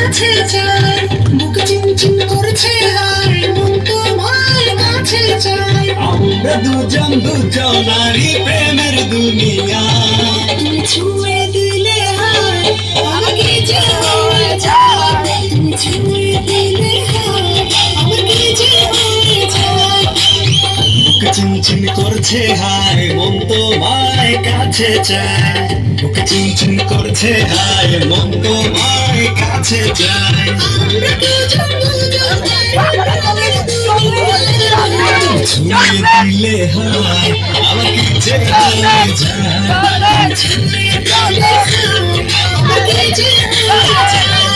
কাছে চাই, বুক চিনচিন করছে হায়, মন তোমার কাছে চাই। আমরা দুজন দুজনারই প্রেমের দুনিয়া, তুমি ছুঁয়ে দিলে হায় আমাকে যে হয়ে যায়, তুমি ছুঁয়ে দিলে হায় আমাকে যে হয়ে যায়। বুক চিনচিন করছে হায়, মন তোমায় কাছে চায়। বুক চিনচিন করছে হায়, মন তোমায় কাছে চায়। আমরা দুজন দুজনারই প্রেমের দুনিয়া, তুমি ছুঁয়ে দিলে হায় আমাকে যে হয়ে যায়। ছুঁয়ে দিলে হায় আমাকে যে হয়ে যায়।